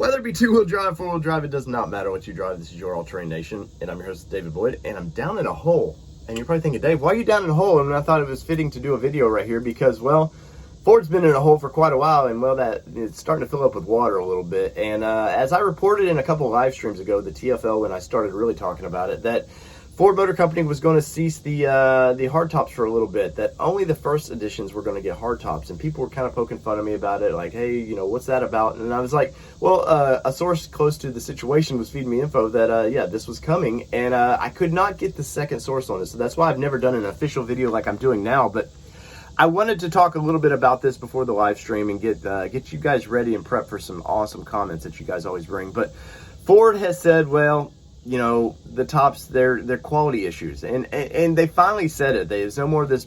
Whether it be two-wheel drive, four-wheel drive, it does not matter what you drive. This is your all-terrain nation, and I'm your host, David Boyd, and I'm down in a hole. And you're probably thinking, Dave, why are you down in a hole? And I thought it was fitting to do a video right here because, well, Ford's been in a hole for quite a while, and, well, that it's starting to fill up with water a little bit. And as I reported in a couple of live streams ago, the TFL, when I started really talking about it, that Ford Motor Company was going to cease the hardtops for a little bit, that only the first editions were going to get hardtops. And people were kind of poking fun at me about it, like, hey, you know, what's that about? And I was like, well, a source close to the situation was feeding me info that, yeah, this was coming. And I could not get the second source on it. So that's why I've never done an official video like I'm doing now. But I wanted to talk a little bit about this before the live stream and get you guys ready and prep for some awesome comments that you guys always bring. But Ford has said, well, you know, the tops, they're quality issues. And they finally said it. There's no more of this,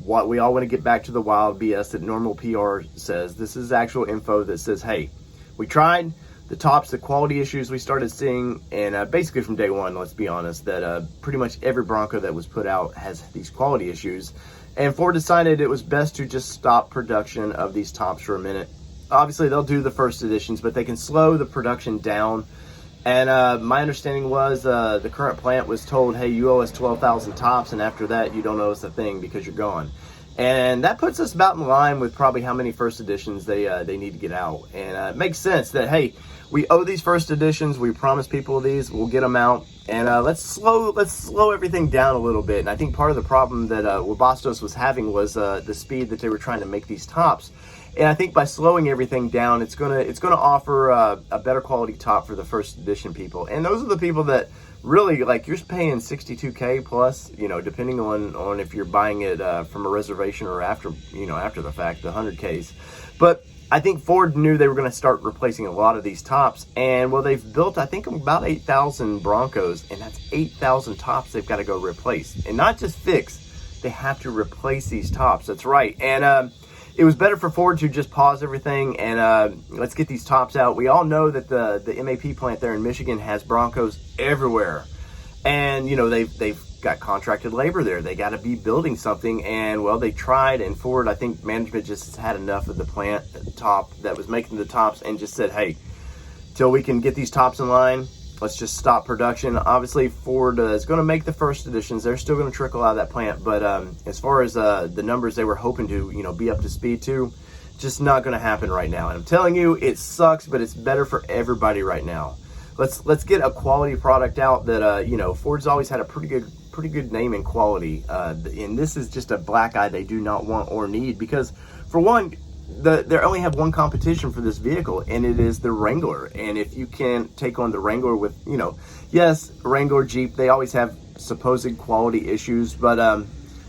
what we all want to get back to the wild BS that normal PR says. This is actual info that says, hey, we tried the tops, the quality issues we started seeing, and basically from day one, let's be honest, that pretty much every Bronco that was put out has these quality issues. And Ford decided it was best to just stop production of these tops for a minute. Obviously, they'll do the first editions, but they can slow the production down. And my understanding was the current plant was told, hey, you owe us 12,000 tops, and after that, you don't owe us a thing because you're gone. And that puts us about in line with probably how many first editions they need to get out. And it makes sense that, hey, we owe these first editions. We promised people these. We'll get them out. And let's slow everything down a little bit. And I think part of the problem that Bastos was having was the speed that they were trying to make these tops. And I think by slowing everything down, it's gonna offer a better quality top for the first edition people. And those are the people that really, like, you're paying $62K plus, you know, depending on if you're buying it from a reservation or after the fact, the 100Ks. But I think Ford knew they were going to start replacing a lot of these tops. And, well, they've built, I think, about 8,000 Broncos, and that's 8,000 tops they've got to go replace. And not just fix, they have to replace these tops. That's right. And it was better for Ford to just pause everything and let's get these tops out. We all know that the MAP plant there in Michigan has Broncos everywhere. And, you know, they've got contracted labor there. They got to be building something. And, well, they tried. And Ford, I think management just had enough of the plant top that was making the tops and just said, hey, till we can get these tops in line, let's just stop production. Obviously, Ford is going to make the first editions. They're still going to trickle out of that plant. But as far as the numbers they were hoping to, you know, be up to speed to, just not going to happen right now. And I'm telling you, it sucks, but it's better for everybody right now. Let's get a quality product out that, you know, Ford's always had a pretty good name in quality. And this is just a black eye they do not want or need because, for one, they only have one competition for this vehicle, and it is the Wrangler. And if you can take on the Wrangler with, you know, yes, Wrangler, Jeep, they always have supposed quality issues, but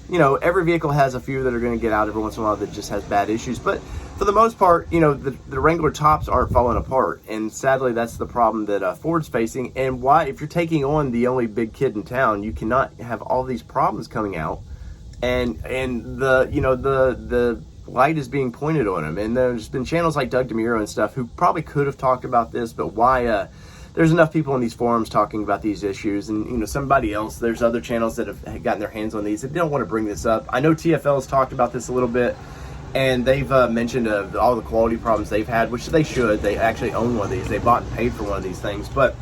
you know, every vehicle has a few that are going to get out every once in a while that just has bad issues. But for the most part, you know, the Wrangler tops aren't falling apart, and sadly, that's the problem that Ford's facing. And why, if you're taking on the only big kid in town, you cannot have all these problems coming out, and the, you know, the light is being pointed on him. And there's been channels like Doug DeMuro and stuff who probably could have talked about this, but why there's enough people in these forums talking about these issues, and, you know, somebody else, there's other channels that have gotten their hands on these that don't want to bring this up. I know TFL has talked about this a little bit, and they've mentioned all the quality problems they've had, which they should. They actually own one of these. They bought and paid for one of these things. But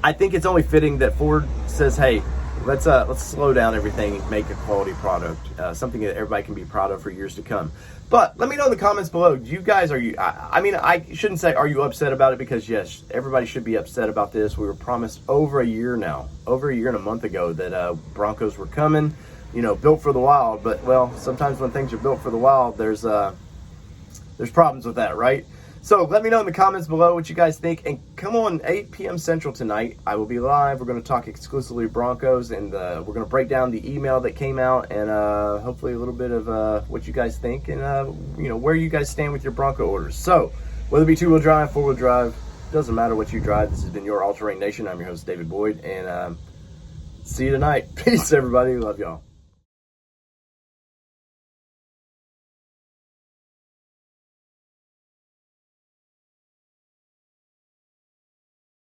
I think it's only fitting that Ford says, hey, let's slow down everything and make a quality product, something that everybody can be proud of for years to come. But let me know in the comments below. Do you guys, I mean, I shouldn't say are you upset about it, because yes, everybody should be upset about this. We were promised over a year and a month ago that Broncos were coming, you know, built for the wild. But, well, sometimes when things are built for the wild, there's problems with that, right? So let me know in the comments below what you guys think. And come on, 8 p.m. Central tonight, I will be live. We're going to talk exclusively Broncos, and we're going to break down the email that came out, and hopefully a little bit of what you guys think, and you know, where you guys stand with your Bronco orders. So whether it be two-wheel drive, four-wheel drive, doesn't matter what you drive. This has been your All Terrain Nation. I'm your host, David Boyd, and see you tonight. Peace, everybody. Love y'all.